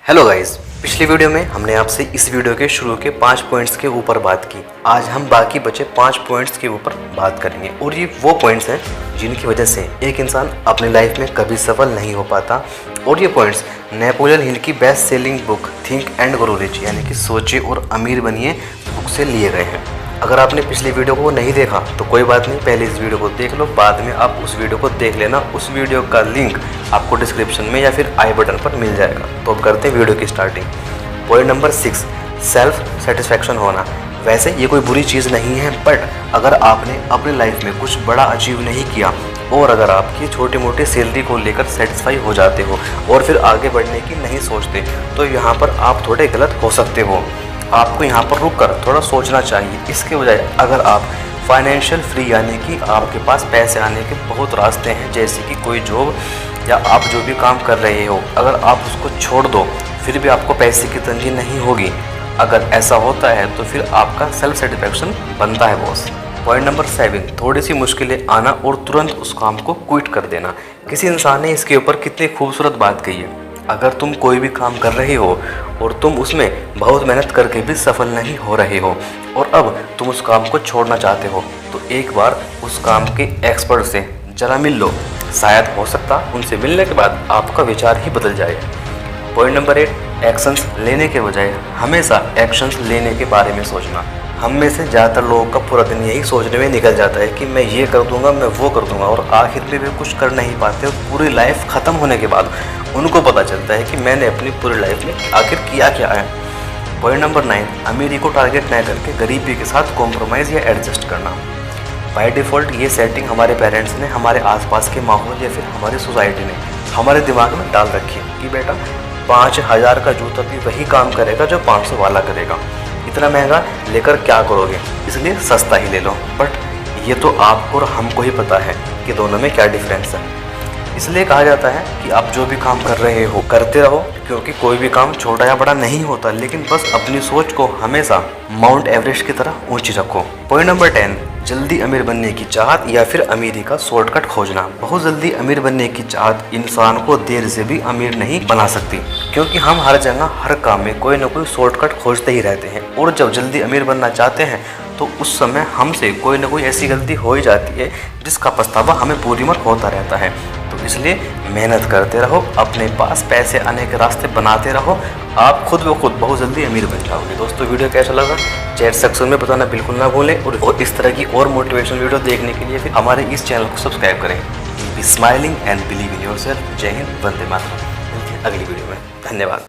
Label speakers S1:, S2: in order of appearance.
S1: Hello guys, पिछली video में हमने आपसे इस वीडियो के शुरू के 5 पॉइंट्स के ऊपर बात की। आज हम बाकी बचे 5 पॉइंट्स के ऊपर बात करेंगे और ये वो पॉइंट्स हैं जिनकी वजह से एक इंसान अपनी लाइफ में कभी सफल नहीं हो पाता। और ये पॉइंट्स नेपोलियन हिल की best selling book think and grow rich यानी कि सोचिए और अमीर बनिए बुक से लिए गए हैं। अगर आपने पिछली वीडियो को नहीं देखा तो कोई बात नहीं, पहले इस वीडियो को देख लो, बाद में आप उस वीडियो को देख लेना। उस वीडियो का लिंक आपको डिस्क्रिप्शन में या फिर आई बटन पर मिल जाएगा। तो अब करते हैं वीडियो की starting. Point number 6, self satisfaction होना। वैसे ये कोई बुरी चीज़ नहीं है, बट अगर आपने अपनी लाइफ में कुछ बड़ा अचीव नहीं किया और अगर आपकी छोटी मोटी सैलरी को लेकर सेटिस्फाई हो जाते हो और फिर आगे बढ़ने की नहीं सोचते, तो यहाँ पर आप थोड़े गलत हो सकते हो। आपको यहाँ पर रुक कर थोड़ा सोचना चाहिए। इसके बजाय अगर आप फाइनेंशियल फ्री यानी कि आपके पास पैसे आने के बहुत रास्ते हैं, जैसे कि कोई जॉब या आप जो भी काम कर रहे हो, अगर आप उसको छोड़ दो फिर भी आपको पैसे की तंगी नहीं होगी। अगर ऐसा होता है तो फिर आपका सेल्फ सेटिस्फैक्शन बनता है बॉस। पॉइंट नंबर 7, थोड़ी सी मुश्किलें आना और तुरंत उस काम को क्विट कर देना। किसी इंसान ने इसके ऊपर कितनी खूबसूरत बात कही है। अगर तुम कोई भी काम कर रहे हो और तुम उसमें बहुत मेहनत करके भी सफल नहीं हो रहे हो और अब तुम उस काम को छोड़ना चाहते हो, तो एक बार उस काम के एक्सपर्ट से जरा मिल लो। शायद हो सकता उनसे मिलने के बाद आपका विचार ही बदल जाए। पॉइंट नंबर 8, एक्शंस लेने के बजाय हमेशा एक्शंस लेने के बारे में सोचना। हम में से ज़्यादातर लोगों का पूरा दिन यही सोचने में निकल जाता है कि मैं ये कर दूंगा, मैं वो कर दूंगा, और आखिर में वे कुछ कर नहीं पाते। पूरी लाइफ ख़त्म होने के बाद उनको पता चलता है कि मैंने अपनी पूरी लाइफ में आखिर किया क्या है। पॉइंट नंबर 9, अमीरी को टारगेट न करके गरीबी के साथ कॉम्प्रोमाइज़ या एडजस्ट करना। बाय डिफ़ॉल्ट ये सेटिंग हमारे पेरेंट्स ने, हमारे आसपास के माहौल या फिर हमारी सोसाइटी ने हमारे दिमाग में डाल रखी है कि बेटा 5000 का जूता भी वही काम करेगा जो 500 वाला करेगा। इतना महंगा लेकर क्या करोगे, इसलिए सस्ता ही ले लो। बट ये तो आपको और हमको ही पता है कि दोनों में क्या डिफरेंस है। इसलिए कहा जाता है कि आप जो भी काम कर रहे हो करते रहो, क्योंकि कोई भी काम छोटा या बड़ा नहीं होता, लेकिन बस अपनी सोच को हमेशा माउंट एवरेस्ट की तरह ऊंची रखो। पॉइंट नंबर 10, जल्दी अमीर बनने की चाहत या फिर अमीरी का शॉर्टकट खोजना। बहुत जल्दी अमीर बनने की चाहत इंसान को देर से भी अमीर नहीं बना सकती, क्योंकि हम हर जगह हर काम में कोई ना कोई शॉर्टकट खोजते ही रहते हैं। और जब जल्दी अमीर बनना चाहते हैं तो उस समय हमसे कोई ना कोई ऐसी गलती हो ही जाती है जिसका पछतावा हमें पूरी उम्र होता रहता है। तो इसलिए मेहनत करते रहो, अपने पास पैसे आने के रास्ते बनाते रहो, आप खुद ब खुद बहुत जल्दी अमीर बन जाओगे। दोस्तों वीडियो कैसा लगा चैट सेक्शन में बताना बिल्कुल ना भूलें, और इस तरह की और मोटिवेशनल वीडियो देखने के लिए फिर हमारे इस चैनल को सब्सक्राइब करें। B smiling and believe in yourself. जय हिंद, वंदे मातरम। अगली वीडियो में धन्यवाद।